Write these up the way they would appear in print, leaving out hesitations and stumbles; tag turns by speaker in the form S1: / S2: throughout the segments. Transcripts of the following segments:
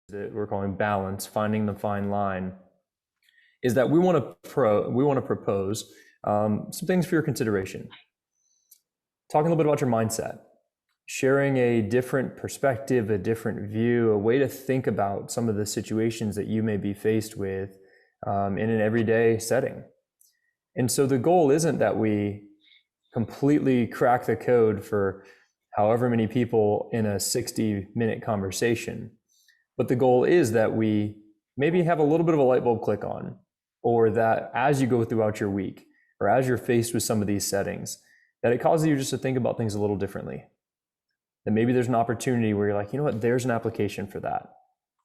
S1: that we're calling balance, finding the fine line, is that we want to propose some things for your consideration. Talking a little bit about your mindset, sharing a different perspective, a different view, a way to think about some of the situations that you may be faced with in an everyday setting. And so the goal isn't that we completely crack the code for however many people in a 60-minute conversation, but the goal is that we maybe have a little bit of a light bulb click on, or that as you go throughout your week, or as you're faced with some of these settings, that it causes you just to think about things a little differently. That maybe there's an opportunity where you're like, you know what, there's an application for that,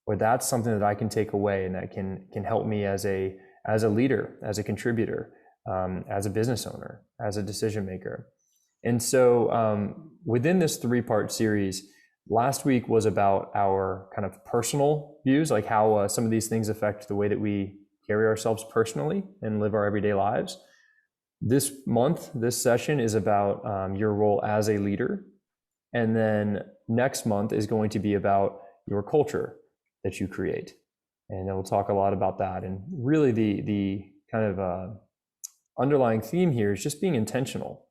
S1: or that's something that I can take away and that can help me as a leader, as a contributor, as a business owner, as a decision maker. And so within this 3-part series, last week was about our kind of personal views, like how some of these things affect the way that we carry ourselves personally and live our everyday lives. This month, this session is about your role as a leader. And then next month is going to be about your culture that you create. And we'll talk a lot about that. And really the kind of underlying theme here is just being intentional,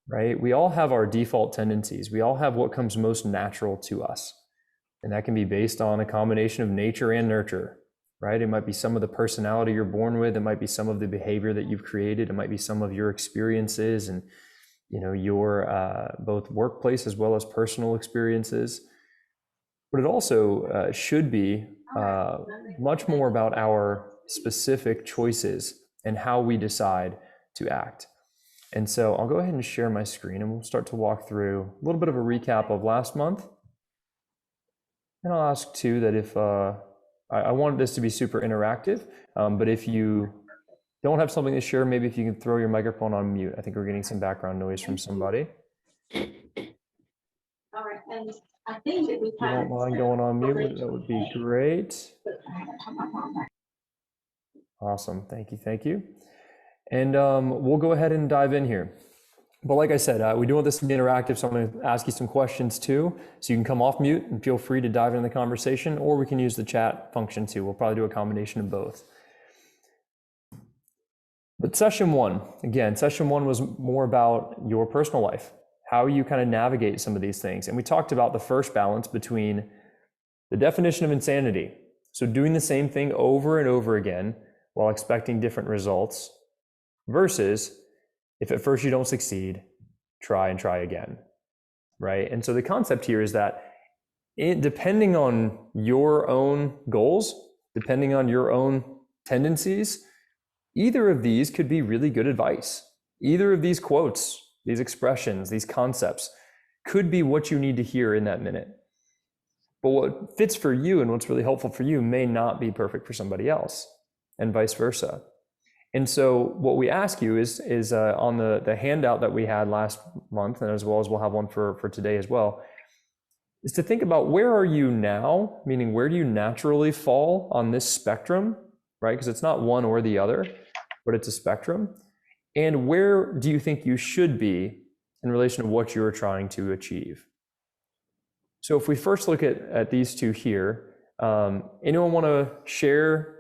S1: right? We all have our default tendencies. We all have what comes most natural to us. And that can be based on a combination of nature and nurture, right? It might be some of the personality you're born with. It might be some of the behavior that you've created. It might be some of your experiences and your both workplace as well as personal experiences. But it also should be much more about our specific choices and how we decide to act. And so I'll go ahead and share my screen and we'll start to walk through a little bit of a recap of last month. And I'll ask too that if I wanted this to be super interactive, but if you don't have something to share, maybe if you can throw your microphone on mute. I think we're getting some background noise from somebody.
S2: All right, and I think that we
S1: if you don't mind going on mute, that would be great. Awesome, thank you. And we'll go ahead and dive in here. But like I said, we do want this to be interactive, so I'm going to ask you some questions too. So you can come off mute and feel free to dive into the conversation, or we can use the chat function too. We'll probably do a combination of both. But session one was more about your personal life, how you kind of navigate some of these things. And we talked about the first balance between the definition of insanity, so doing the same thing over and over again while expecting different results, versus if at first you don't succeed, try and try again, right? And so the concept here is that depending on your own goals, depending on your own tendencies, either of these could be really good advice. Either of these quotes, these expressions, these concepts could be what you need to hear in that minute. But what fits for you and what's really helpful for you may not be perfect for somebody else, and vice versa. And so what we ask you is on the handout that we had last month, and as well as we'll have one for today as well, is to think about where are you now, meaning where do you naturally fall on this spectrum, right? Because it's not one or the other, but it's a spectrum. And where do you think you should be in relation to what you're trying to achieve? So if we first look at these two here, anyone want to share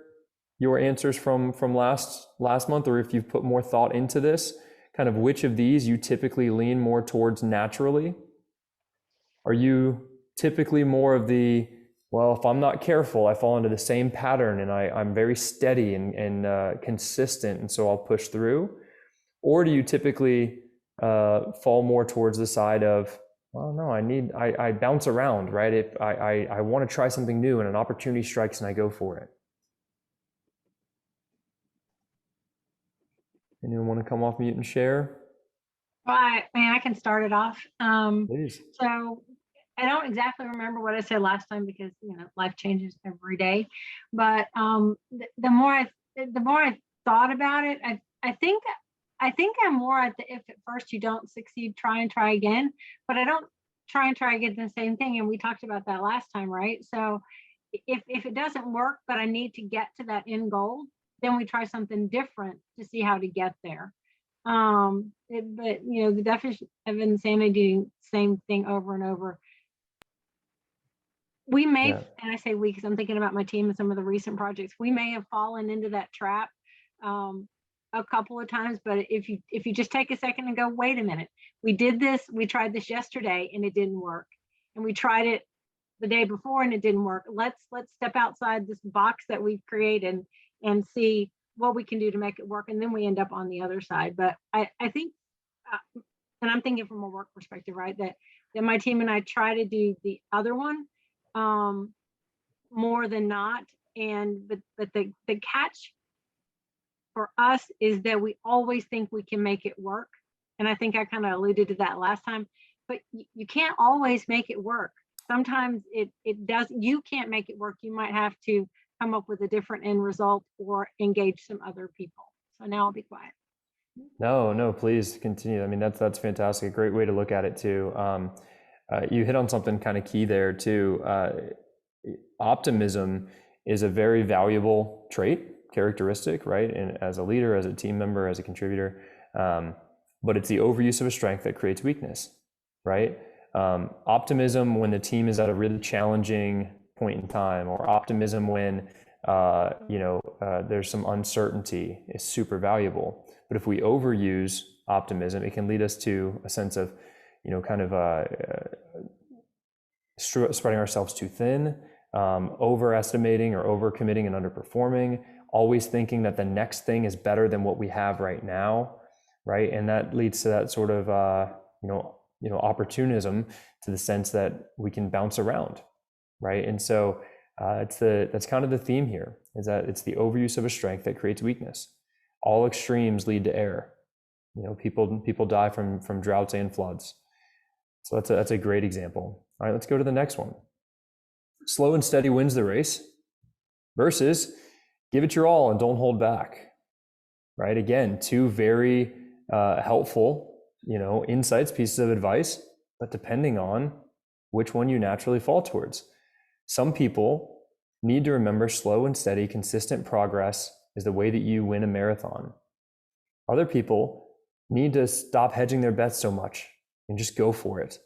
S1: your answers from last month, or if you've put more thought into this, kind of which of these you typically lean more towards naturally? Are you typically more of the, well, if I'm not careful, I fall into the same pattern and I'm very steady and consistent, and so I'll push through? Or do you typically fall more towards the side of, well, no, I bounce around, right? If I want to try something new and an opportunity strikes and I go for it. Anyone want to come off mute and share?
S3: Well, I can start it off.
S1: Please.
S3: So I don't exactly remember what I said last time because life changes every day. But the more I thought about it, I think I'm more at the if at first you don't succeed, try and try again. But I don't try and try again the same thing, and we talked about that last time, right? So if it doesn't work, but I need to get to that end goal, then we try something different to see how to get there. But the definition of insanity, doing the same thing over and over, we may,
S1: Yeah.
S3: and I say we because I'm thinking about my team and some of the recent projects, we may have fallen into that trap a couple of times. But if you just take a second and go, wait a minute, we tried this yesterday and it didn't work, and we tried it the day before and it didn't work. Let's step outside this box that we've created and see what we can do to make it work, and then we end up on the other side. But I think, and I'm thinking from a work perspective, right, that my team and I try to do the other one more than not. And but the catch for us is that we always think we can make it work. And I think I kind of alluded to that last time, but you can't always make it work. Sometimes it does, you can't make it work. You might have to come up with a different end result or engage some other people. So now I'll be quiet.
S1: No, please continue. I mean, that's fantastic. Great way to look at it too. You hit on something kind of key there too. Optimism is a very valuable characteristic, right? And as a leader, as a team member, as a contributor, but it's the overuse of a strength that creates weakness, right? Optimism when the team is at a really challenging point in time, or optimism when there's some uncertainty, is super valuable. But if we overuse optimism, it can lead us to a sense of, spreading ourselves too thin, overestimating or overcommitting and underperforming, always thinking that the next thing is better than what we have right now, right? And that leads to that sort of opportunism, to the sense that we can bounce around, right? And so that's kind of the theme here, is that it's the overuse of a strength that creates weakness. All extremes lead to error. People die from droughts and floods. So that's a great example. All right, let's go to the next one. Slow and steady wins the race versus give it your all and don't hold back, right? Again, two very helpful, insights, pieces of advice, but depending on which one you naturally fall towards. Some people need to remember slow and steady, consistent progress is the way that you win a marathon. Other people need to stop hedging their bets so much and just go for it,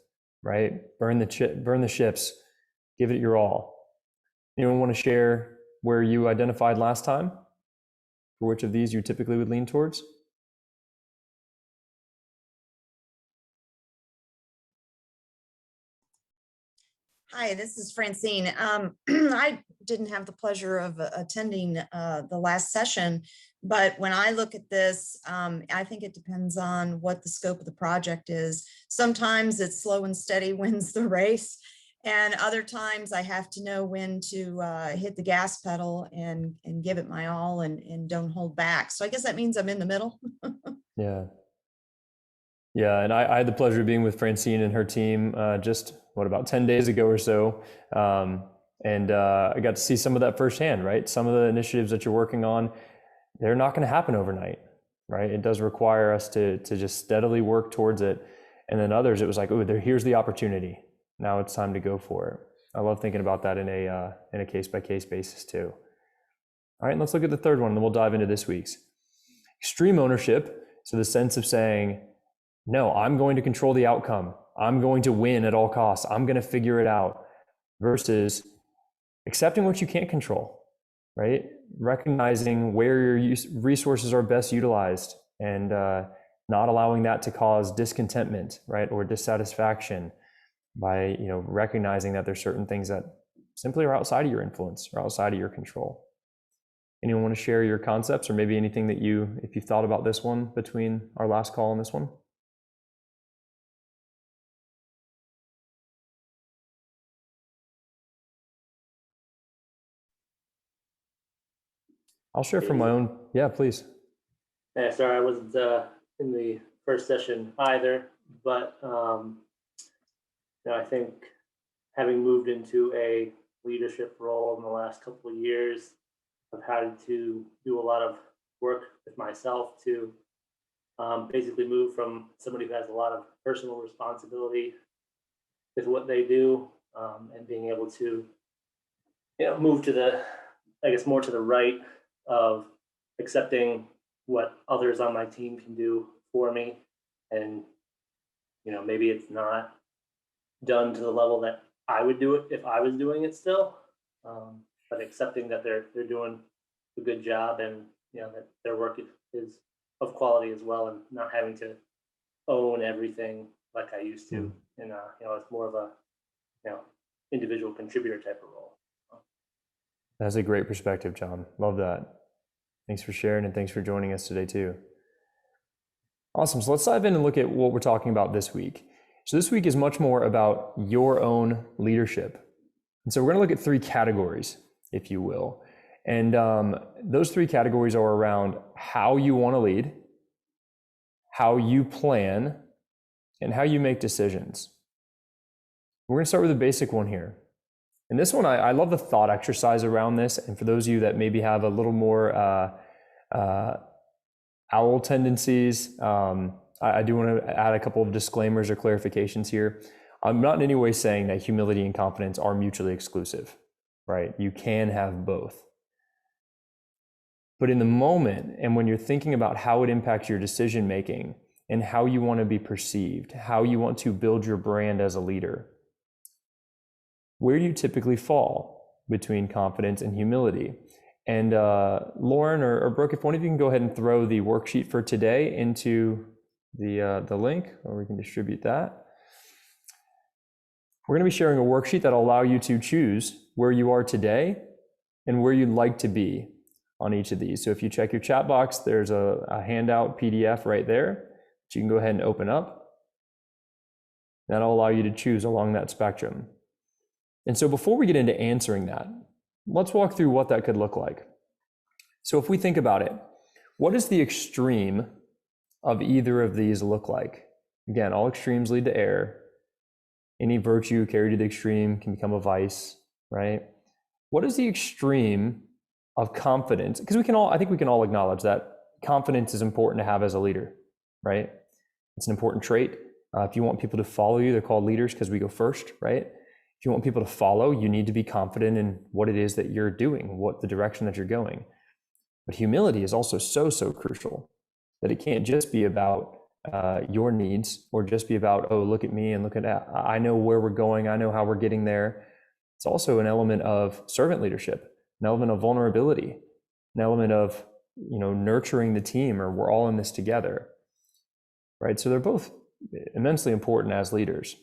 S1: right? Burn the ships, give it your all. Anyone want to share where you identified last time? For which of these you typically would lean towards?
S4: Hi, this is Francine. I didn't have the pleasure of attending the last session, but when I look at this, I think it depends on what the scope of the project is. Sometimes it's slow and steady wins the race, and other times I have to know when to hit the gas pedal and give it my all and don't hold back. So I guess that means I'm in the middle.
S1: Yeah, and I had the pleasure of being with Francine and her team just about 10 days ago or so. And I got to see some of that firsthand, right? Some of the initiatives that you're working on, they're not going to happen overnight, right? It does require us to just steadily work towards it. And then others, it was like, oh, here's the opportunity. Now it's time to go for it. I love thinking about that in a case-by-case basis too. All right, and let's look at the third one, and then we'll dive into this week's. Extreme ownership, so the sense of saying, no, I'm going to control the outcome. I'm going to win at all costs. I'm going to figure it out, versus accepting what you can't control, right? Recognizing where your resources are best utilized, and not allowing that to cause discontentment, right? Or dissatisfaction, by recognizing that there's certain things that simply are outside of your influence or outside of your control. Anyone want to share your concepts, or maybe anything that if you thought about this one between our last call and this one? I'll share from my own. Yeah, please.
S5: Yeah, sorry, I wasn't in the first session either, but I think having moved into a leadership role in the last couple of years, I've had to do a lot of work with myself to basically move from somebody who has a lot of personal responsibility with what they do, and being able to move to more to the right of accepting what others on my team can do for me. And maybe it's not done to the level that I would do it if I was doing it still. But accepting that they're doing a good job, and that their work is of quality as well, and not having to own everything like I used to. And it's more of a individual contributor type of role.
S1: That's a great perspective, John. Love that. Thanks for sharing, and thanks for joining us today too. Awesome. So let's dive in and look at what we're talking about this week. So this week is much more about your own leadership. And so we're going to look at 3 categories, if you will. And those 3 categories are around how you want to lead, how you plan, and how you make decisions. We're going to start with the basic one here. And this one, I love the thought exercise around this. And for those of you that maybe have a little more owl tendencies, I do want to add a couple of disclaimers or clarifications here. I'm not in any way saying that humility and confidence are mutually exclusive, right? You can have both. But in the moment, and when you're thinking about how it impacts your decision making and how you want to be perceived, how you want to build your brand as a leader, where do you typically fall between confidence and humility? And Lauren or Brooke, if one of you can go ahead and throw the worksheet for today into the link, or we can distribute that. We're going to be sharing a worksheet that'll allow you to choose where you are today and where you'd like to be on each of these. So if you check your chat box, there's a handout PDF right there that you can go ahead and open up. That'll allow you to choose along that spectrum. And so before we get into answering that, let's walk through what that could look like. So if we think about it, what does the extreme of either of these look like? Again, all extremes lead to error. Any virtue carried to the extreme can become a vice, right? What is the extreme of confidence? Because I think we can all acknowledge that confidence is important to have as a leader, right? It's an important trait. If you want people to follow you, they're called leaders because we go first, right? If you want people to follow, you need to be confident in what it is that you're doing, what the direction that you're going. But humility is also so crucial that it can't just be about your needs, or just be about, oh, look at me and look at that. I know where we're going. I know how we're getting there. It's also an element of servant leadership, an element of vulnerability, an element of, nurturing the team, or we're all in this together, right? So they're both immensely important as leaders.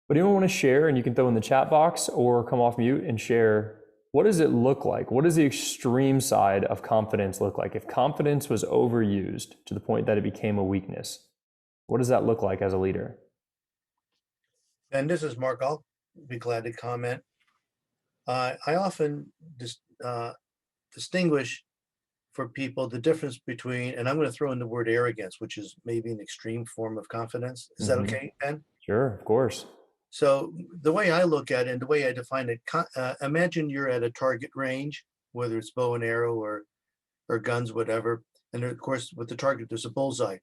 S1: But anyone want to share, and you can throw in the chat box or come off mute and share, what does it look like? What does the extreme side of confidence look like? If confidence was overused to the point that it became a weakness, what does that look like as a leader?
S6: And this is Mark. I'll be glad to comment. I often distinguish for people the difference between, and I'm going to throw in the word arrogance, which is maybe an extreme form of confidence. Is that okay, Ben?
S1: Sure, of course.
S6: So the way I look at it and the way I define it, imagine you're at a target range, whether it's bow and arrow or guns, whatever. And of course, with the target, there's a bullseye.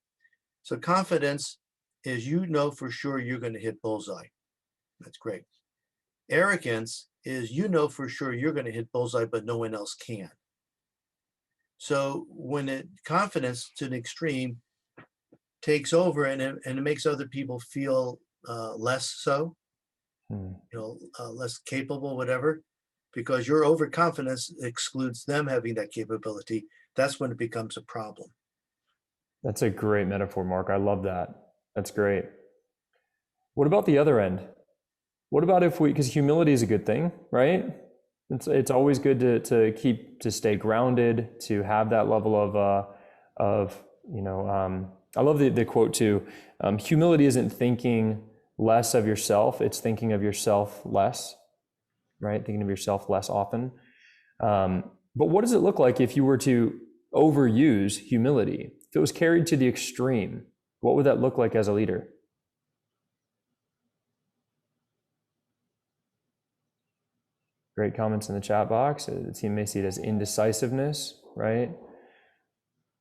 S6: So confidence is, for sure you're going to hit bullseye. That's great. Arrogance is, for sure you're going to hit bullseye, but no one else can. So when confidence to an extreme takes over and it makes other people feel less so, less capable, whatever, because your overconfidence excludes them having that capability. That's when it becomes a problem.
S1: That's a great metaphor, Mark. I love that. That's great. What about the other end? What about because humility is a good thing, right? It's always good to stay grounded, to have that level of I love the quote too. Humility isn't thinking less of yourself, it's thinking of yourself less, right? Thinking of yourself less often. But what does it look like if you were to overuse humility? If it was carried to the extreme, what would that look like as a leader? Great comments in the chat box. The team may see it as indecisiveness, right?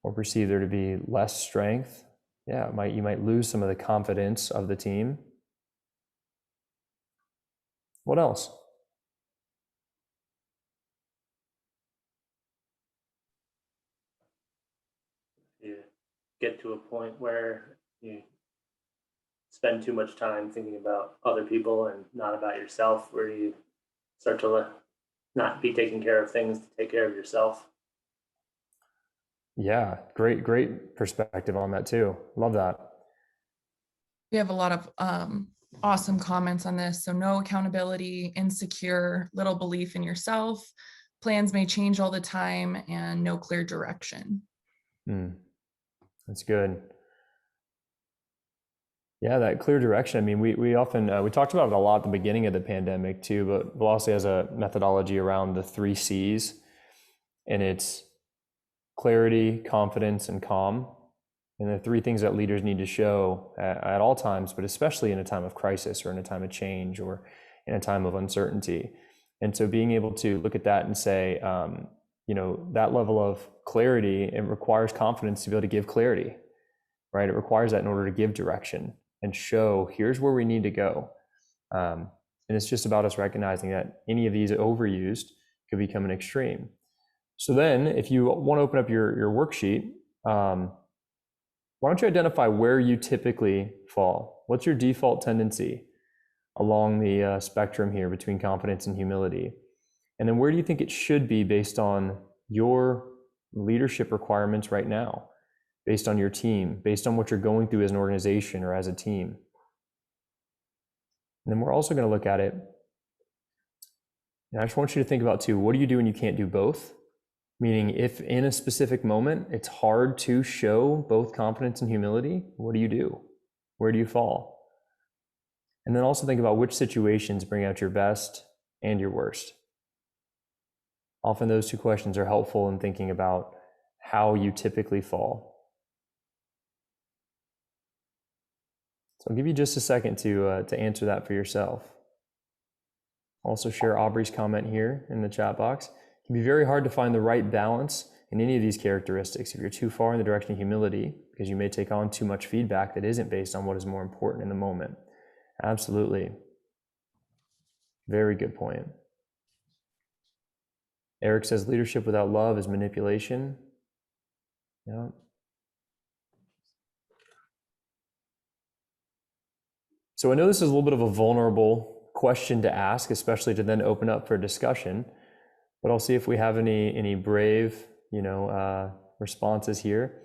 S1: Or perceive there to be less strength. Yeah, you might lose some of the confidence of the team. What else?
S5: You get to a point where you spend too much time thinking about other people and not about yourself? Where do you start to not be taking care of things to take care of yourself?
S1: Yeah, great perspective on that too. Love that.
S7: We have a lot of awesome comments on this. So no accountability, insecure, little belief in yourself, plans may change all the time, and no clear direction.
S1: That's good. Yeah, that clear direction. I mean, we often, we talked about it a lot at the beginning of the pandemic too, but Velocity has a methodology around the 3 C's, and it's clarity, confidence, and calm. And the 3 things that leaders need to show at all times, but especially in a time of crisis or in a time of change or in a time of uncertainty. And so being able to look at that and say, that level of clarity, it requires confidence to be able to give clarity, right? It requires that in order to give direction and show, here's where we need to go. And it's just about us recognizing that any of these overused could become an extreme. So then if you want to open up your worksheet, why don't you identify where you typically fall? What's your default tendency along the spectrum here between confidence and humility? And then where do you think it should be based on your leadership requirements right now, based on your team, based on what you're going through as an organization or as a team? And then we're also going to look at it. And I just want you to think about too, what do you do when you can't do both? Meaning if in a specific moment, it's hard to show both confidence and humility, what do you do? Where do you fall? And then also think about which situations bring out your best and your worst. Often those 2 questions are helpful in thinking about how you typically fall. So I'll give you just a second to answer that for yourself. Also share Aubrey's comment here in the chat box. It can be very hard to find the right balance in any of these characteristics if you're too far in the direction of humility, because you may take on too much feedback that isn't based on what is more important in the moment. Absolutely. Very good point. Eric says leadership without love is manipulation. Yeah. So I know this is a little bit of a vulnerable question to ask, especially to then open up for discussion, but I'll see if we have any brave, responses here.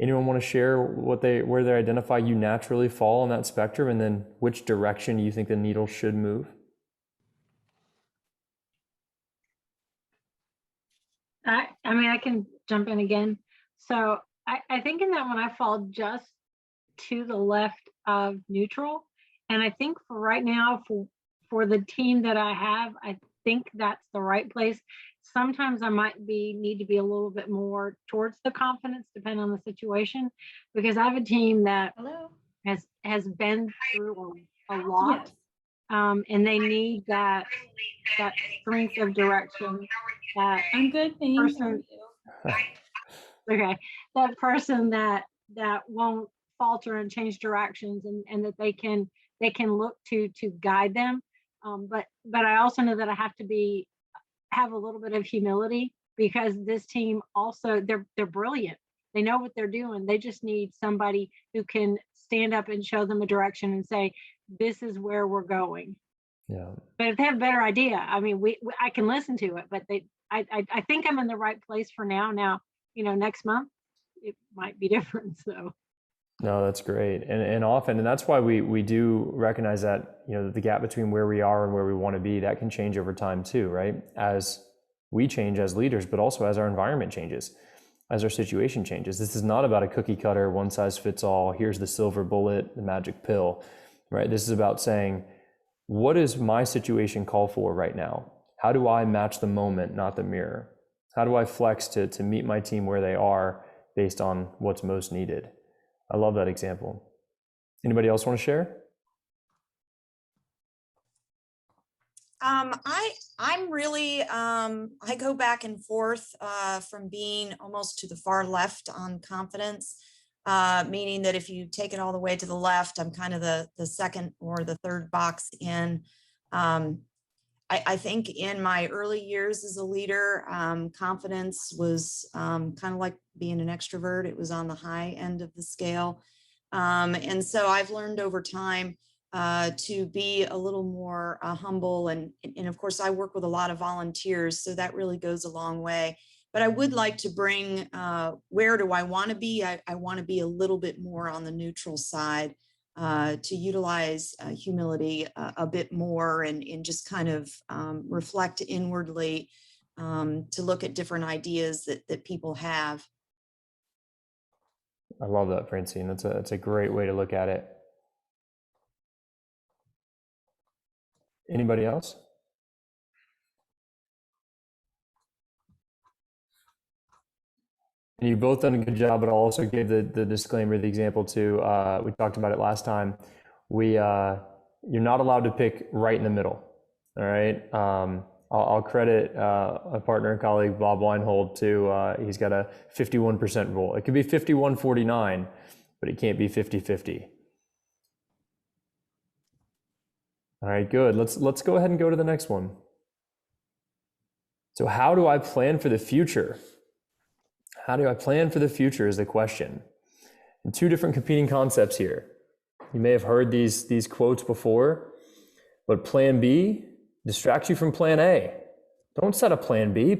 S1: Anyone want to share where they identify you naturally fall on that spectrum, and then which direction you think the needle should move?
S3: I can jump in again. So I think in that one, I fall just to the left of neutral. And I think for right now, for the team that I have, I think that's the right place. Sometimes I might need to be a little bit more towards the confidence, depending on the situation, because I have a team that has been through a lot, and they need that strength of direction.
S2: I'm good, thanks.
S3: Okay, that person that won't falter and change directions, and that they can look to guide them. But I also know that I have to have a little bit of humility, because this team also, they're brilliant. They know what they're doing. They just need somebody who can stand up and show them a direction and say, this is where we're going.
S1: Yeah.
S3: But if they have a better idea, I can listen to it, but I think I'm in the right place for now. Now, next month it might be different. So.
S1: No, that's great. And often, and that's why we do recognize that, the gap between where we are and where we want to be, that can change over time too, right? As we change as leaders, but also as our environment changes, as our situation changes. This is not about a cookie cutter, one size fits all, here's the silver bullet, the magic pill, right? This is about saying, what does my situation call for right now? How do I match the moment, not the mirror? How do I flex to meet my team where they are based on what's most needed? I love that example. Anybody else want to share?
S4: I'm really, I go back and forth from being almost to the far left on confidence, meaning that if you take it all the way to the left, I'm kind of the second or the third box in. I think in my early years as a leader, confidence was kind of like being an extrovert. It was on the high end of the scale. And so I've learned over time to be a little more humble. And of course, I work with a lot of volunteers, so that really goes a long way. But I would like to bring, where do I want to be? I want to be a little bit more on the neutral side, to utilize humility a bit more, and just kind of reflect inwardly, to look at different ideas that people have.
S1: I love that, Francine. That's a great way to look at it. Anybody else? And you've both done a good job, but I'll also give the disclaimer, the example too. We talked about it last time. You're not allowed to pick right in the middle. All right. I'll credit a partner and colleague, Bob Weinhold, to he's got a 51% rule. It could be 51-49, but it can't be 50-50. All right, good. Let's go ahead and go to the next one. So how do I plan for the future? How do I plan for the future is the question. And two different competing concepts here. You may have heard these quotes before, but plan B distracts you from plan A. Don't set a plan B,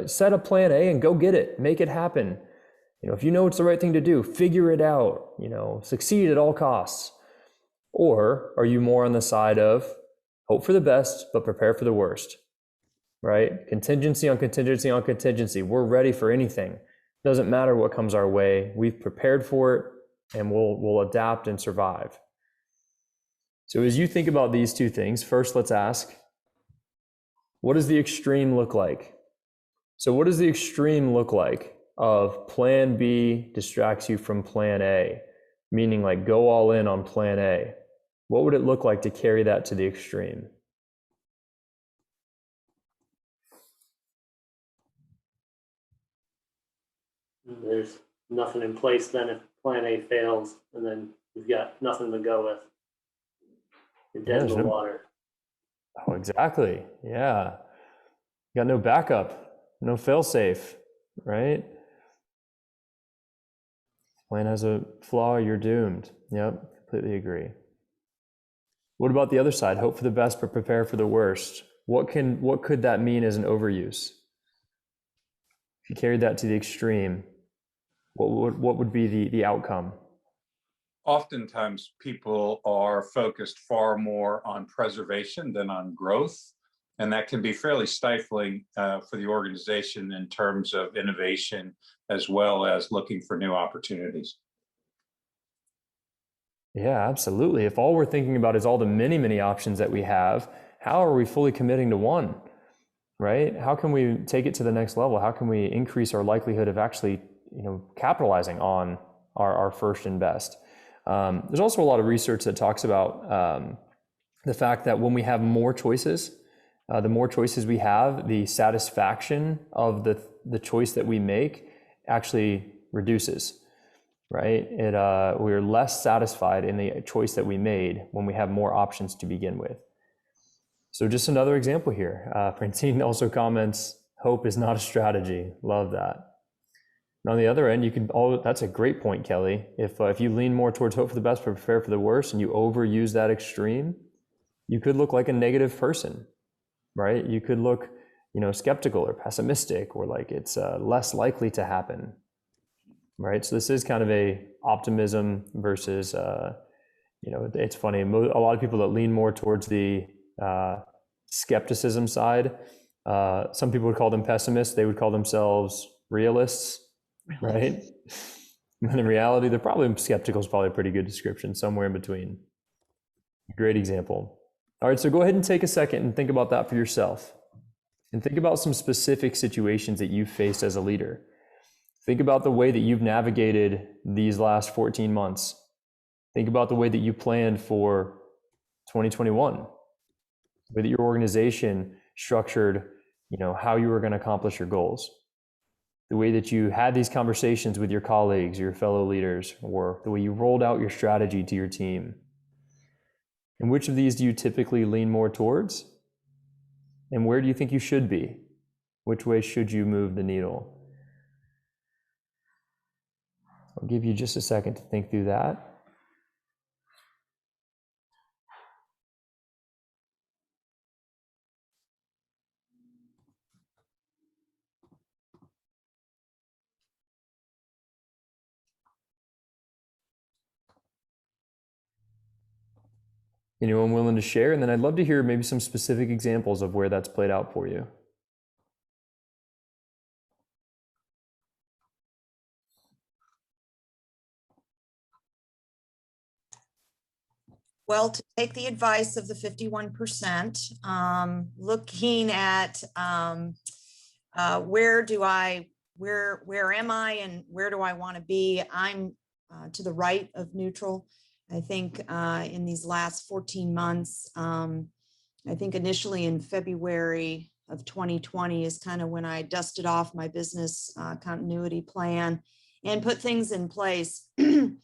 S1: set a plan A and go get it, make it happen. If you know it's the right thing to do, figure it out, succeed at all costs. Or are you more on the side of hope for the best, but prepare for the worst, right? Contingency on contingency on contingency. We're ready for anything. Doesn't matter what comes our way. We've prepared for it and we'll adapt and survive. So as you think about these two things, first let's ask, what does the extreme look like? So what does the extreme look like of plan B distracts you from plan A? Meaning like go all in on plan A. What would it look like to carry that to the extreme?
S5: There's nothing in place then if plan A fails, and then you've got nothing to go with. You're dead in the water.
S1: Oh, exactly. Yeah. You got no backup, no fail-safe, right? Plan has a flaw, you're doomed. Yep, completely agree. What about the other side? Hope for the best, but prepare for the worst. What could that mean as an overuse? If you carried that to the extreme, what would be the outcome?
S8: Oftentimes people are focused far more on preservation than on growth. And that can be fairly stifling for the organization in terms of innovation, as well as looking for new opportunities.
S1: Yeah, absolutely. If all we're thinking about is all the many, many options that we have, how are we fully committing to one, right? How can we take it to the next level? How can we increase our likelihood of actually, capitalizing on our first and best? There's also a lot of research that talks about the fact that when we have more choices, the more choices we have, the satisfaction of the choice that we make actually reduces. Right? We're less satisfied in the choice that we made when we have more options to begin with. So just another example here. Francine also comments, hope is not a strategy. Love that. And on the other end, that's a great point, Kelly. If you lean more towards hope for the best, but prepare for the worst, and you overuse that extreme, you could look like a negative person, right? You could look, skeptical or pessimistic, or like it's less likely to happen. Right. So this is kind of a optimism versus, it's funny. A lot of people that lean more towards the skepticism side, some people would call them pessimists. They would call themselves realists, right? And in reality, they're probably skeptical is probably a pretty good description, somewhere in between. Great example. All right. So go ahead and take a second and think about that for yourself. And think about some specific situations that you've faced as a leader. Think about the way that you've navigated these last 14 months. Think about the way that you planned for 2021, the way that your organization structured, how you were going to accomplish your goals, the way that you had these conversations with your colleagues, your fellow leaders, or the way you rolled out your strategy to your team. And which of these do you typically lean more towards? And where do you think you should be? Which way should you move the needle? I'll give you just a second to think through that. Anyone willing to share? And then I'd love to hear maybe some specific examples of where that's played out for you.
S4: Well, to take the advice of the 51%, looking at where am I and where do I want to be? I'm to the right of neutral. I think in these last 14 months, I think initially in February of 2020 is kind of when I dusted off my business continuity plan and put things in place. And,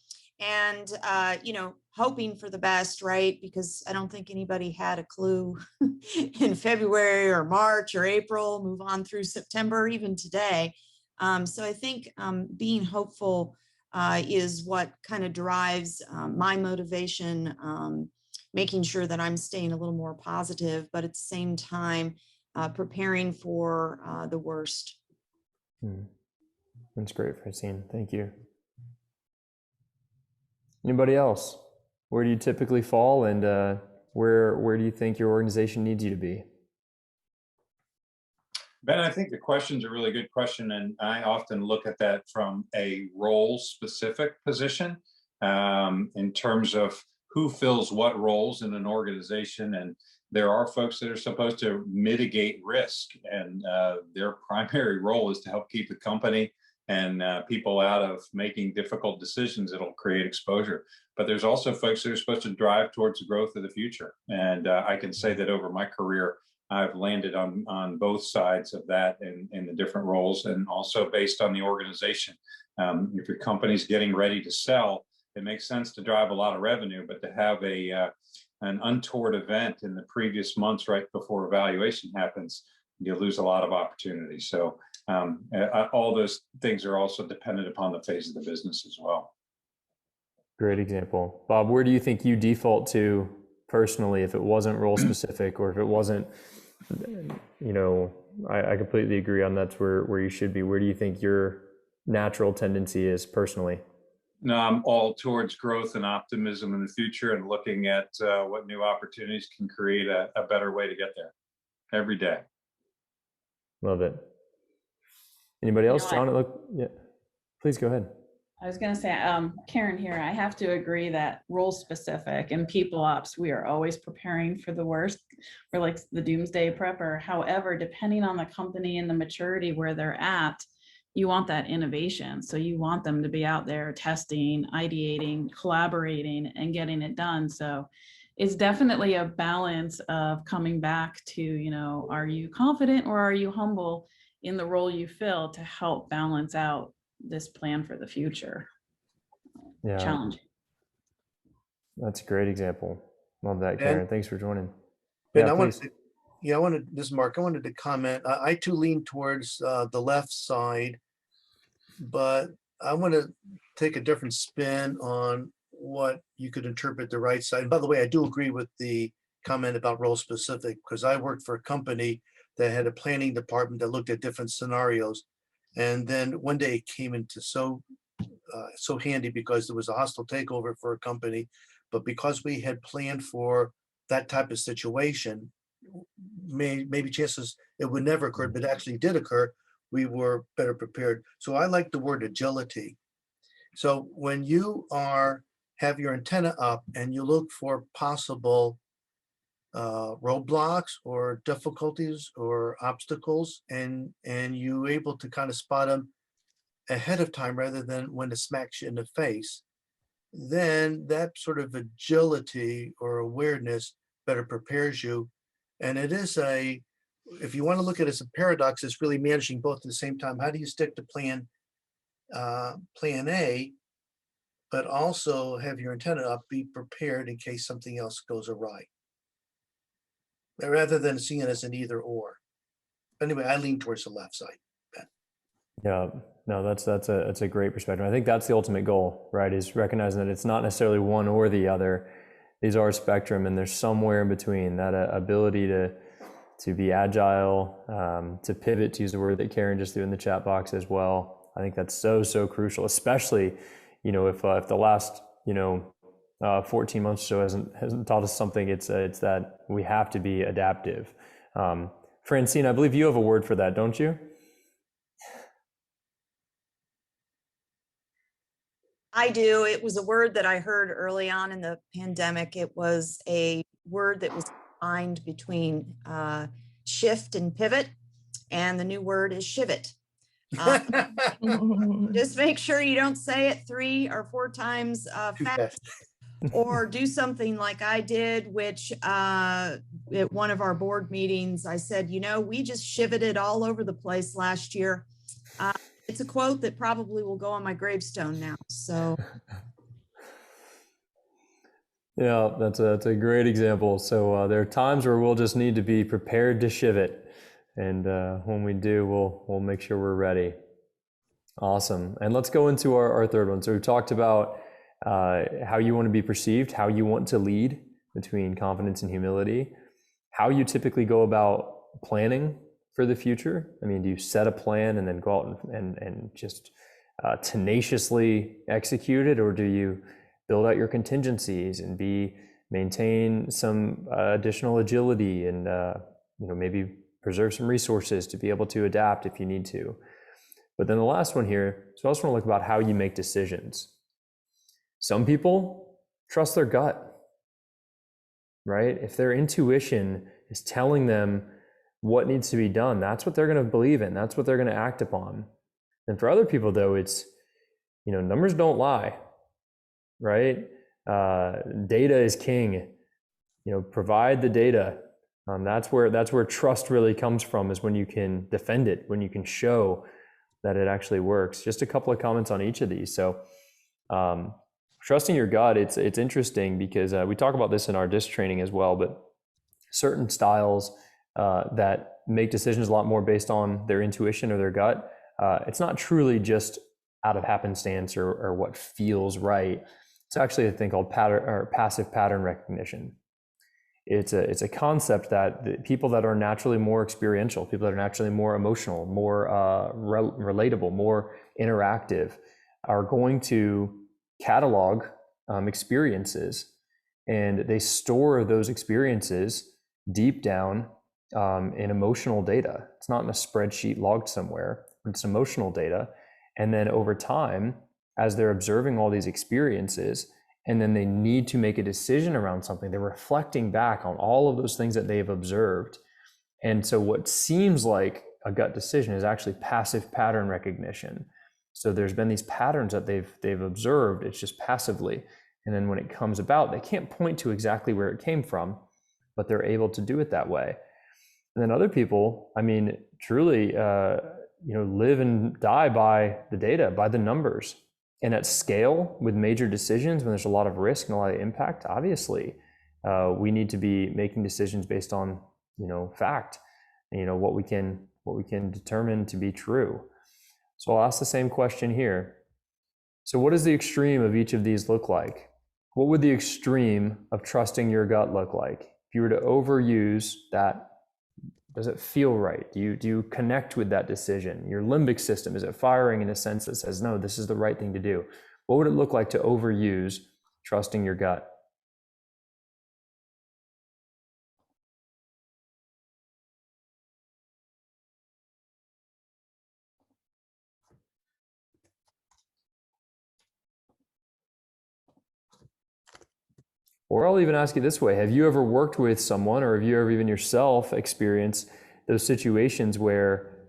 S4: hoping for the best, right? Because I don't think anybody had a clue in February or March or April, move on through September, even today. So I think being hopeful is what kind of drives my motivation, making sure that I'm staying a little more positive, but at the same time, preparing for the worst.
S1: That's great, Francine. Thank you. Anybody else? Where do you typically fall, and where do you think your organization needs you to be?
S8: Ben, I think the question's a really good question, and I often look at that from a role-specific position in terms of who fills what roles in an organization. And there are folks that are supposed to mitigate risk, and their primary role is to help keep the company and people out of making difficult decisions that'll create exposure. But there's also folks that are supposed to drive towards the growth of the future. And I can say that over my career, I've landed on both sides of that in the different roles, and also based on the organization. If your company's getting ready to sell, it makes sense to drive a lot of revenue, but to have an untoward event in the previous months right before evaluation happens, you lose a lot of opportunity. So all those things are also dependent upon the phase of the business as well. Great
S1: example. Bob, where do you think you default to personally if it wasn't role specific, or if it wasn't, I completely agree on that's where you should be. Where do you think your natural tendency is personally?
S8: No, I'm all towards growth and optimism in the future, and looking at what new opportunities can create a better way to get there every day.
S1: Love it. Anybody else? John, yeah, please go ahead.
S9: I was going to say, Karen here, I have to agree that role specific and people ops, we are always preparing for the worst. We're like the doomsday prepper. However, depending on the company and the maturity where they're at, you want that innovation. So you want them to be out there testing, ideating, collaborating, and getting it done. So it's definitely a balance of coming back to, are you confident or are you humble in the role you fill to help balance out this plan for the future.
S1: Yeah.
S9: Challenging.
S1: That's a great example. Love that, Karen. Thanks for joining.
S6: Ben, this is Mark. I wanted to comment. I too lean towards the left side, but I want to take a different spin on what you could interpret the right side. And by the way, I do agree with the comment about role specific, because I worked for a company that had a planning department that looked at different scenarios. And then one day it came into so handy because there was a hostile takeover for a company, but because we had planned for that type of situation, maybe chances it would never occur, but actually did occur, we were better prepared. So I like the word agility. So when you have your antenna up and you look for possible roadblocks or difficulties or obstacles, and you're able to kind of spot them ahead of time rather than when it smacks you in the face, then that sort of agility or awareness better prepares you. And it is if you want to look at it as a paradox, it's really managing both at the same time. How do you stick to plan A, but also have your antenna up, be prepared in case something else goes awry, rather than seeing it as an either or. Anyway, I lean towards the left side. Ben.
S1: Yeah, No, that's a great perspective. I think that's the ultimate goal, right? Is recognizing that it's not necessarily one or the other. These are a spectrum, and there's somewhere in between that ability to be agile, to pivot, to use the word that Karen just threw in the chat box as well. I think that's so crucial, especially, if the last 14 months or so hasn't taught us something. It's that we have to be adaptive. Francine, I believe you have a word for that, don't you?
S4: I do. It was a word that I heard early on in the pandemic. It was a word that was combined between shift and pivot, and the new word is shivot. Just make sure you don't say it 3 or 4 times
S6: Too
S4: fast,
S6: fast.
S4: or do something like I did, which at one of our board meetings, I said, we just shiveted all over the place last year. It's a quote that probably will go on my gravestone now. So.
S1: Yeah, that's a great example. So there are times where we'll just need to be prepared to shivot, and when we do, we'll make sure we're ready. Awesome. And let's go into our third one. So we talked about how you want to be perceived, how you want to lead between confidence and humility, how you typically go about planning for the future. I mean, do you set a plan and then go out and just tenaciously execute it, or do you build out your contingencies and maintain some additional agility and maybe preserve some resources to be able to adapt if you need to? But then the last one here, so I also want to look about how you make decisions. Some people trust their gut, right? If their intuition is telling them what needs to be done, that's what they're going to believe in. That's what they're going to act upon. And for other people, though, it's, numbers don't lie, right? Data is king. Provide the data. That's where trust really comes from, is when you can defend it, when you can show that it actually works. Just a couple of comments on each of these. So trusting your gut, it's interesting because we talk about this in our DISC training as well, but certain styles that make decisions a lot more based on their intuition or their gut, it's not truly just out of happenstance or what feels right. It's actually a thing called passive pattern recognition. It's a concept that the people that are naturally more experiential, people that are naturally more emotional, more relatable, more interactive, are going to catalog experiences, and they store those experiences deep down in emotional data. It's not in a spreadsheet logged somewhere, it's emotional data. And then over time, as they're observing all these experiences, and then they need to make a decision around something, they're reflecting back on all of those things that they've observed. And so what seems like a gut decision is actually passive pattern recognition. So there's been these patterns that they've observed, it's just passively. And then when it comes about, they can't point to exactly where it came from, but they're able to do it that way. And then other people, truly, live and die by the data, by the numbers. And at scale, with major decisions, when there's a lot of risk and a lot of impact, obviously, we need to be making decisions based on, fact, what we can determine to be true. So I'll ask the same question here. So what does the extreme of each of these look like? What would the extreme of trusting your gut look like? If you were to overuse that, does it feel right? Do you connect with that decision? Your limbic system, is it firing in a sense that says, no, this is the right thing to do? What would it look like to overuse trusting your gut? Or I'll even ask you this way. Have you ever worked with someone, or have you ever even yourself experienced those situations where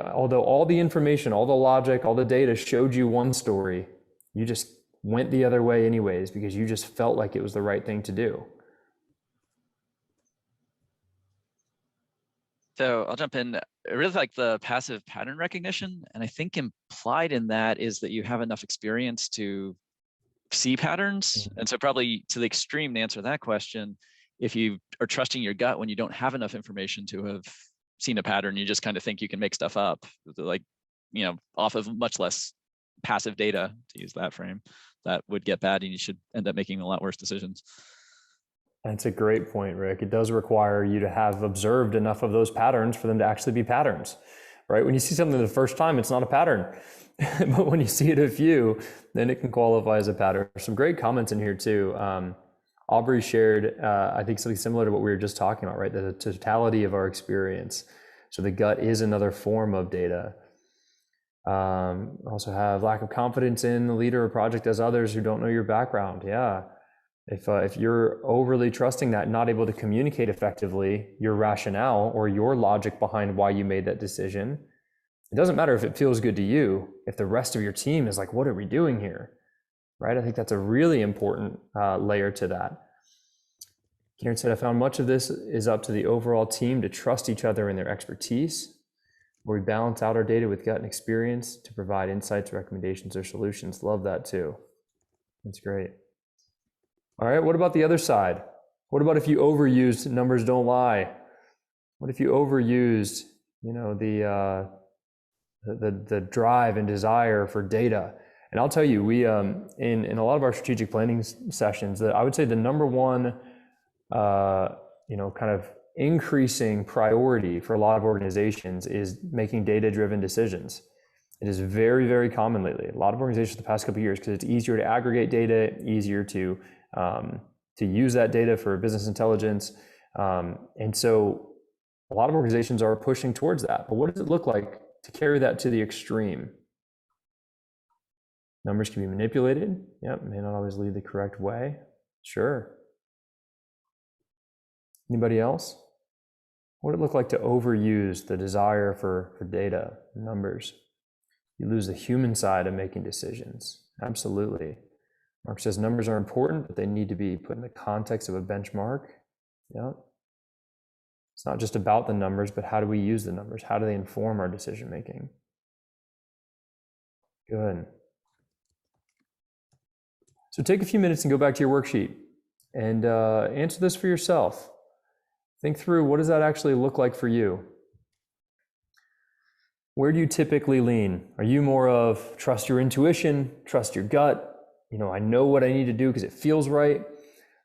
S1: although all the information, all the logic, all the data showed you one story, you just went the other way anyways because you just felt like it was the right thing to do?
S10: So I'll jump in. I really like the passive pattern recognition. And I think implied in that is that you have enough experience to see patterns. And so probably to the extreme, to answer that question, if you are trusting your gut when you don't have enough information to have seen a pattern, you just kind of think you can make stuff up, like, off of much less passive data, to use that frame, that would get bad and you should end up making a lot worse decisions.
S1: That's a great point, Rick. It does require you to have observed enough of those patterns for them to actually be patterns, right? When you see something the first time, it's not a pattern. But when you see it a few, then it can qualify as a pattern. Some great comments in here too. Aubrey shared, I think, something similar to what we were just talking about, right? The totality of our experience. So the gut is another form of data. Also have lack of confidence in the leader or project as others who don't know your background. Yeah. If you're overly trusting that, not able to communicate effectively your rationale or your logic behind why you made that decision, it doesn't matter if it feels good to you, if the rest of your team is like, what are we doing here? Right? I think that's a really important layer to that. Karen said, I found much of this is up to the overall team to trust each other in their expertise, where we balance out our data with gut and experience to provide insights, recommendations, or solutions. Love that too. That's great. All right, what about the other side? What about if you overused numbers don't lie? What if you overused, the drive and desire for data? And I'll tell you, we in a lot of our strategic planning sessions, that I would say the number one, kind of increasing priority for a lot of organizations is making data-driven decisions. It is very, very common lately. A lot of organizations the past couple of years, because it's easier to aggregate data, easier to use that data for business intelligence. And so a lot of organizations are pushing towards that. But what does it look like to carry that to the extreme? Numbers can be manipulated. Yep, may not always lead the correct way. Sure. Anybody else? What would it look like to overuse the desire for data, numbers? You lose the human side of making decisions. Absolutely. Mark says numbers are important, but they need to be put in the context of a benchmark. Yeah. It's not just about the numbers, but how do we use the numbers? How do they inform our decision making? Good. So take a few minutes and go back to your worksheet and answer this for yourself. Think through, what does that actually look like for you? Where do you typically lean? Are you more of trust your intuition, trust your gut? I know what I need to do because it feels right.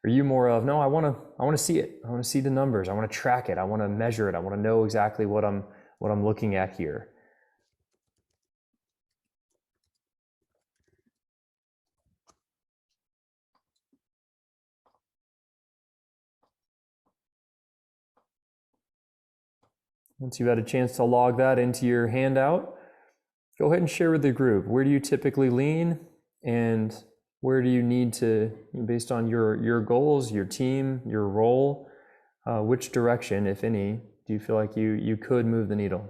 S1: Are you more of, no, I want to see it. I want to see the numbers. I want to track it. I want to measure it. I want to know exactly what I'm looking at here. Once you've had a chance to log that into your handout, go ahead and share with the group. Where do you typically lean, and where do you need to, based on your goals, your team, your role, which direction, if any, do you feel like you could move the needle?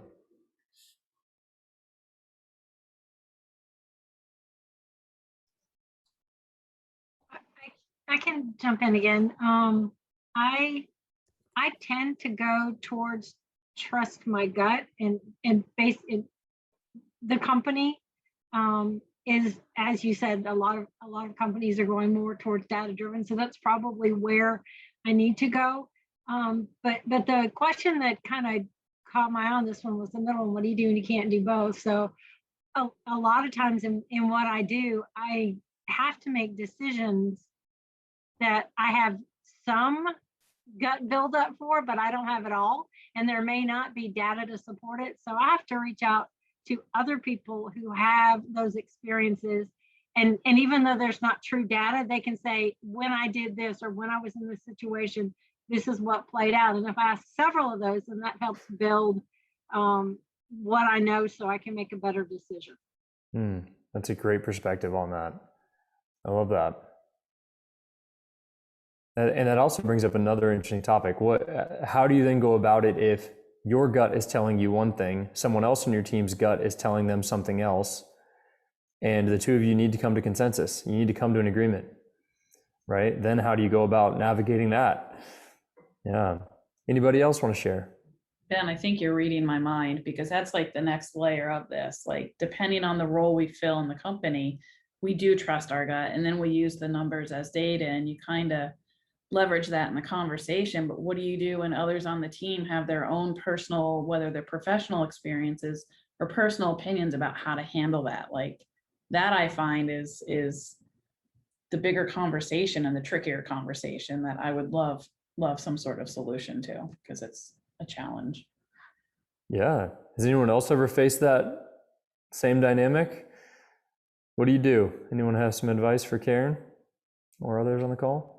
S3: I can jump in again. I tend to go towards trust my gut, and the company is, as you said, a lot of companies are going more towards data driven, so that's probably where I need to go. But the question that kind of caught my eye on this one was the middle one. What do you do when you can't do both? So a lot of times in what I do, I have to make decisions that I have some gut buildup for, but I don't have it all. And there may not be data to support it. So I have to reach out to other people who have those experiences. And even though there's not true data, they can say, when I did this, or when I was in this situation, this is what played out. And if I ask several of those, then that helps build what I know so I can make a better decision.
S1: That's a great perspective on that. I love that. And that also brings up another interesting topic. How do you then go about it if your gut is telling you one thing, someone else in your team's gut is telling them something else, and the two of you need to come to consensus? You need to come to an agreement, right? Then how do you go about navigating that? Yeah. Anybody else want to share?
S9: Ben, I think you're reading my mind, because that's like the next layer of this. Like, depending on the role we fill in the company, we do trust our gut, and then we use the numbers as data, and you kind of leverage that in the conversation, but what do you do when others on the team have their own personal, whether they're professional experiences or personal opinions about how to handle that? Like that I find is the bigger conversation and the trickier conversation that I would love some sort of solution to, because it's a challenge.
S1: Yeah. Has anyone else ever faced that same dynamic? What do you do? Anyone have some advice for Karen or others on the call?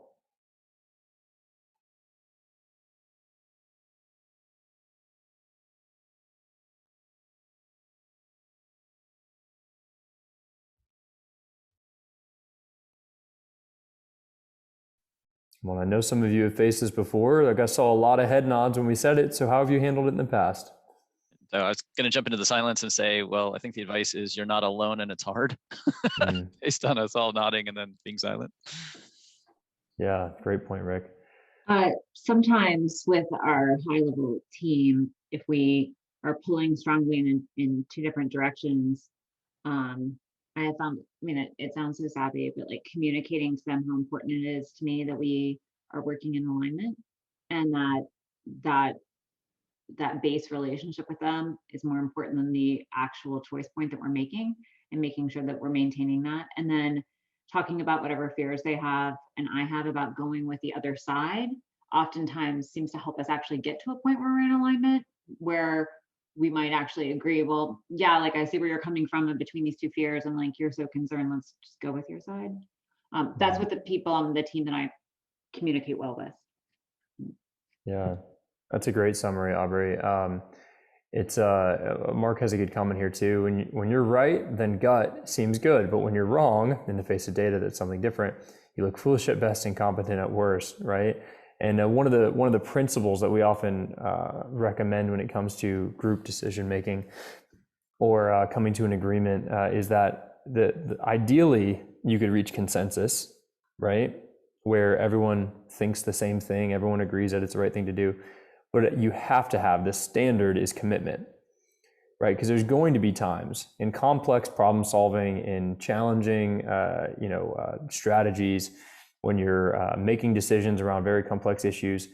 S1: Well, I know some of you have faced this before. Like I saw a lot of head nods when we said it. So how have you handled it in the past?
S10: So I was going to jump into the silence and say, well, I think the advice is you're not alone and it's hard based on us all nodding and then being silent.
S1: Yeah, great point, Rick.
S11: Sometimes with our high level team, if we are pulling strongly in two different directions, I have found, I mean, it sounds so savvy, but like communicating to them how important it is to me that we are working in alignment, and that base relationship with them is more important than the actual choice point that we're making, and making sure that we're maintaining that. And then talking about whatever fears they have and I have about going with the other side oftentimes seems to help us actually get to a point where we're in alignment, where we might actually agree, well, yeah, like I see where you're coming from in between these two fears, and like you're so concerned, let's just go with your side. That's what the people on the team that I communicate well with.
S1: Yeah, that's a great summary, Aubrey. It's Mark has a good comment here too. When you're right, then gut seems good, but when you're wrong, in the face of data that's something different, you look foolish at best, incompetent at worst, right? And one of the principles that we often recommend when it comes to group decision making or coming to an agreement is that ideally you could reach consensus, right? Where everyone thinks the same thing, everyone agrees that it's the right thing to do. But you have to have, the standard is commitment, right? Because there's going to be times in complex problem solving, in challenging strategies, when you're making decisions around very complex issues,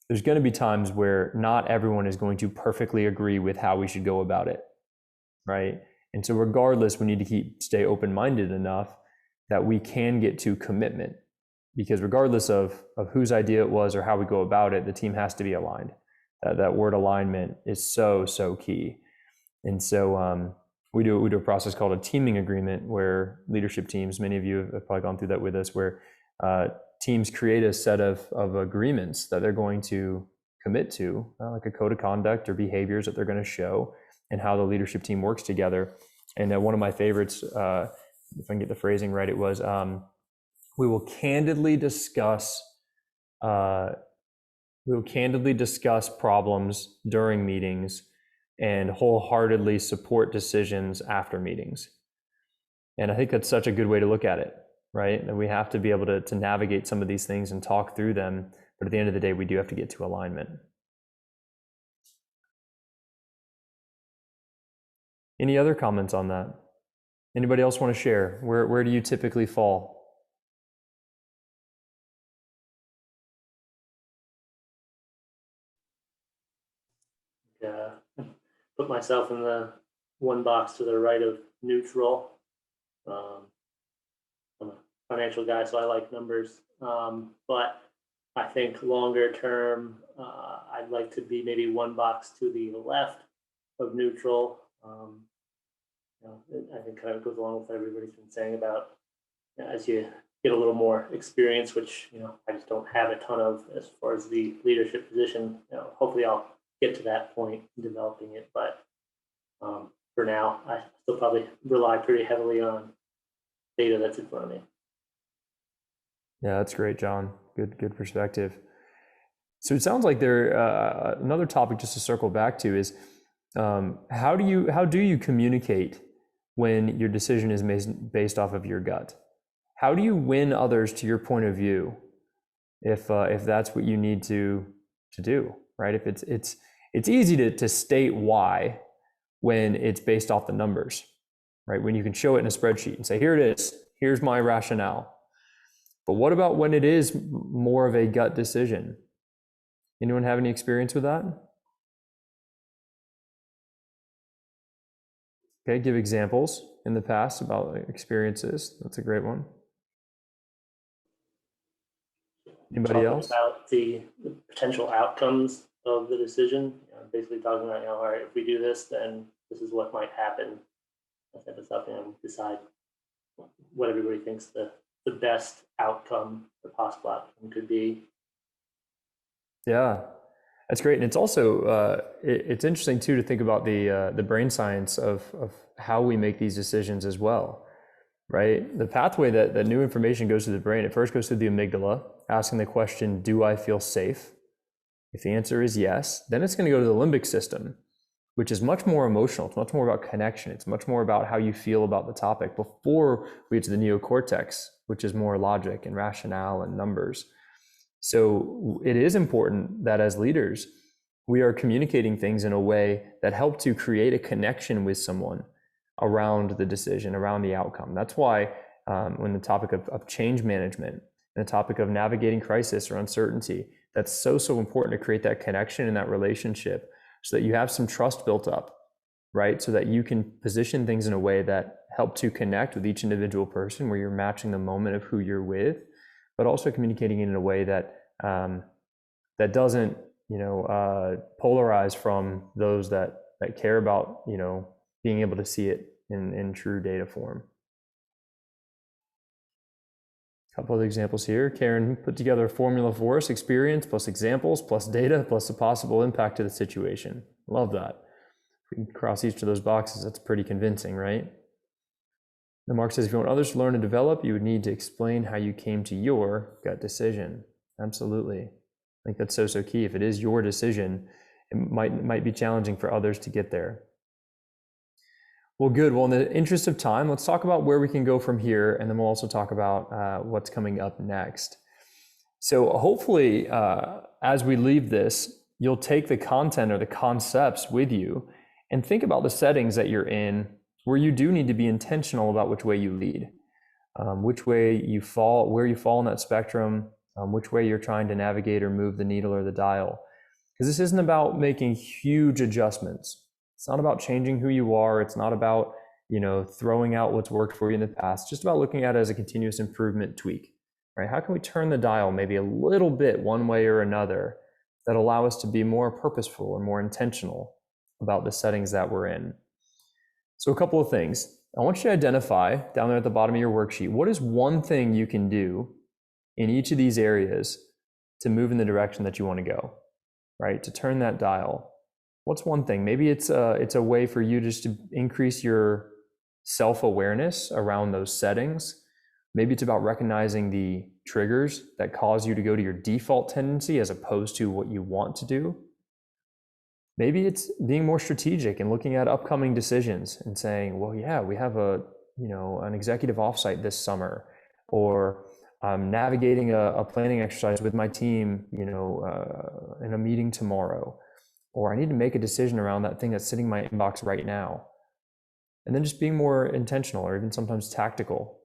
S1: there's going to be times where not everyone is going to perfectly agree with how we should go about it, right? And so regardless, we need to stay open-minded enough that we can get to commitment, because regardless of whose idea it was or how we go about it, the team has to be aligned. That word alignment is so key. And so we do a process called a teaming agreement, where leadership teams, many of you have probably gone through that with us, where teams create a set of agreements that they're going to commit to, like a code of conduct or behaviors that they're going to show, and how the leadership team works together. And one of my favorites, if I can get the phrasing right, it was, we will candidly discuss problems during meetings and wholeheartedly support decisions after meetings. And I think that's such a good way to look at it, right? And we have to be able to navigate some of these things and talk through them. But at the end of the day, we do have to get to alignment. Any other comments on that? Anybody else want to share? Where do you typically fall?
S5: Put myself in the one box to the right of neutral. I'm a financial guy, so I like numbers. But I think longer term, I'd like to be maybe one box to the left of neutral. I think kind of goes along with what everybody's been saying about, as you get a little more experience, which I just don't have a ton of as far as the leadership position. Hopefully I'll get to that point in developing it, but for now, I still probably rely pretty heavily on data that's in front of me.
S1: Yeah, that's great, John. Good perspective. So it sounds like another topic just to circle back to is how do you communicate when your decision is based off of your gut? How do you win others to your point of view if that's what you need to do, right? If it's easy to state why when it's based off the numbers, right? When you can show it in a spreadsheet and say, here it is, here's my rationale. But what about when it is more of a gut decision? Anyone have any experience with that? Okay, give examples in the past about experiences. That's a great one. Anybody
S5: Talking
S1: else?
S5: about the potential outcomes of the decision, basically talking about, all right, if we do this, then this is what might happen. That type of stuff, decide what everybody thinks the best outcome, the possible outcome could be.
S1: Yeah, that's great. And it's also, it's interesting too to think about the brain science of how we make these decisions as well, right? The pathway that new information goes to the brain, it first goes through the amygdala, asking the question, do I feel safe? If the answer is yes, then it's going to go to the limbic system, which is much more emotional. It's much more about connection. It's much more about how you feel about the topic before we get to the neocortex, which is more logic and rationale and numbers. So it is important that as leaders, we are communicating things in a way that help to create a connection with someone around the decision, around the outcome. That's why when the topic of change management and the topic of navigating crisis or uncertainty, that's so important to create that connection and that relationship so that you have some trust built up, right? So that you can position things in a way that help to connect with each individual person where you're matching the moment of who you're with, but also communicating in a way that that doesn't, polarize from those that care about, being able to see it in true data form. A couple of examples here. Karen put together a formula for us: experience plus examples plus data plus the possible impact to the situation. Love that. If we can cross each of those boxes, that's pretty convincing, right? And Mark says, if you want others to learn and develop, you would need to explain how you came to your gut decision. Absolutely. I think that's so key. If it is your decision, it might be challenging for others to get there. Well, good. Well, in the interest of time, let's talk about where we can go from here, and then we'll also talk about what's coming up next. So hopefully, as we leave this, you'll take the content or the concepts with you and think about the settings that you're in where you do need to be intentional about which way you lead, which way you fall, where you fall in that spectrum, which way you're trying to navigate or move the needle or the dial. Because this isn't about making huge adjustments. It's not about changing who you are. It's not about, throwing out what's worked for you in the past. It's just about looking at it as a continuous improvement tweak, right? How can we turn the dial maybe a little bit one way or another that allow us to be more purposeful and more intentional about the settings that we're in? So a couple of things. I want you to identify down there at the bottom of your worksheet, what is one thing you can do in each of these areas to move in the direction that you want to go, right? To turn that dial. What's one thing? Maybe it's a way for you just to increase your self-awareness around those settings. Maybe it's about recognizing the triggers that cause you to go to your default tendency as opposed to what you want to do. Maybe it's being more strategic and looking at upcoming decisions and saying, well, yeah, we have an executive offsite this summer, or I'm navigating a planning exercise with my team, in a meeting tomorrow, or I need to make a decision around that thing that's sitting in my inbox right now. And then just being more intentional or even sometimes tactical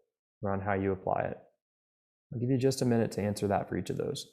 S1: around how you apply it. I'll give you just a minute to answer that for each of those.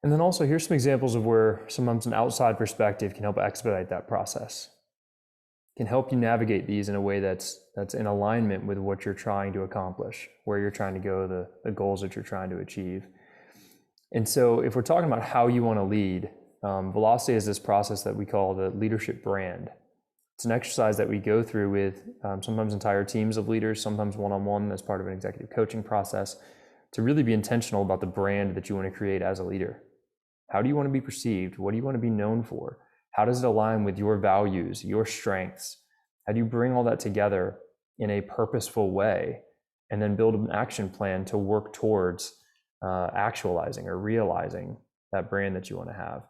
S1: And then also here's some examples of where sometimes an outside perspective can help expedite that process, can help you navigate these in a way that's in alignment with what you're trying to accomplish, where you're trying to go, the goals that you're trying to achieve. And so if we're talking about how you want to lead, Velocity is this process that we call the leadership brand. It's an exercise that we go through with sometimes entire teams of leaders, sometimes one-on-one as part of an executive coaching process, to really be intentional about the brand that you want to create as a leader. How do you want to be perceived? What do you want to be known for? How does it align with your values, your strengths? How do you bring all that together in a purposeful way and then build an action plan to work towards actualizing or realizing that brand that you want to have?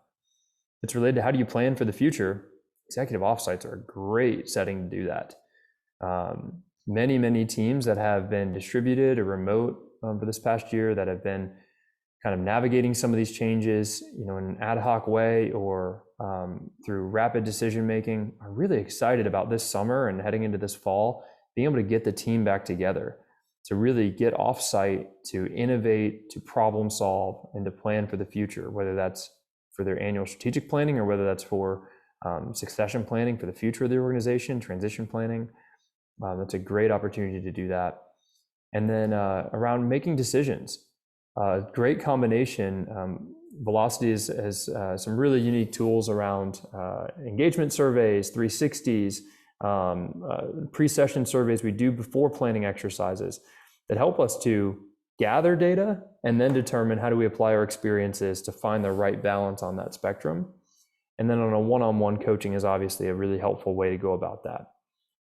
S1: It's related to how do you plan for the future. Executive offsites are a great setting to do that. Many teams that have been distributed or remote for this past year that have been kind of navigating some of these changes, in an ad hoc way or through rapid decision making, are really excited about this summer and heading into this fall, being able to get the team back together to really get offsite, to innovate, to problem solve, and to plan for the future, whether that's for their annual strategic planning or whether that's for succession planning for the future of the organization, transition planning. That's a great opportunity to do that. And then around making decisions, great combination. Velocity has some really unique tools around engagement surveys, 360s, pre-session surveys we do before planning exercises that help us to gather data and then determine how do we apply our experiences to find the right balance on that spectrum. And then on a one-on-one coaching is obviously a really helpful way to go about that.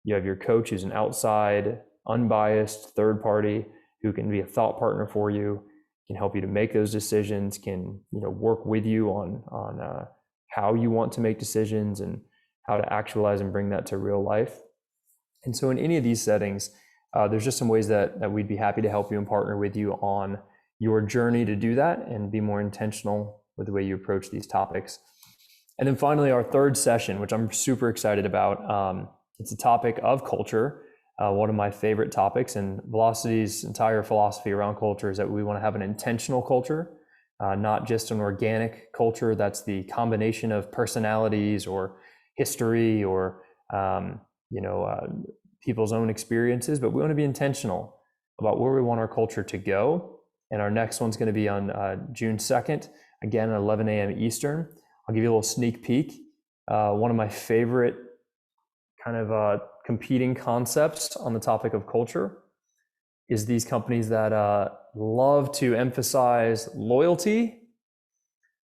S1: You have your coach who's an outside, unbiased third party who can be a thought partner for you, can help you to make those decisions, can work with you on how you want to make decisions and how to actualize and bring that to real life. And so in any of these settings, there's just some ways that we'd be happy to help you and partner with you on your journey to do that and be more intentional with the way you approach these topics. And then finally, our third session, which I'm super excited about, it's a topic of culture, one of my favorite topics. And Velocity's entire philosophy around culture is that we want to have an intentional culture, not just an organic culture that's the combination of personalities or history or people's own experiences, but we want to be intentional about where we want our culture to go. And our next one's going to be on June 2nd, again at 11 a.m. Eastern. I'll give you a little sneak peek. One of my favorite kind of competing concepts on the topic of culture is these companies that love to emphasize loyalty,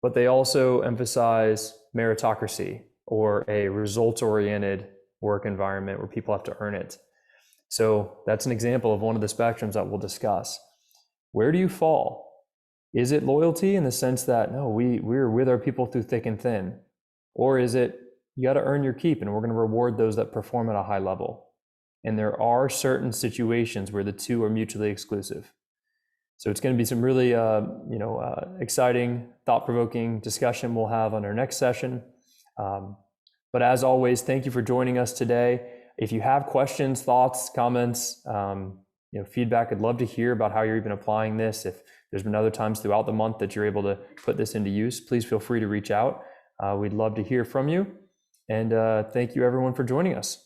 S1: but they also emphasize meritocracy or a results-oriented work environment where people have to earn it. So that's an example of one of the spectrums that we'll discuss. Where do you fall? Is it loyalty in the sense that, no, we're with our people through thick and thin? Or is it, you got to earn your keep and we're going to reward those that perform at a high level? And there are certain situations where the two are mutually exclusive. So it's going to be some really exciting, thought-provoking discussion we'll have on our next session. But as always, thank you for joining us today. If you have questions, thoughts, comments, feedback, I'd love to hear about how you're even applying this. If there's been other times throughout the month that you're able to put this into use, please feel free to reach out. We'd love to hear from you. And thank you everyone for joining us.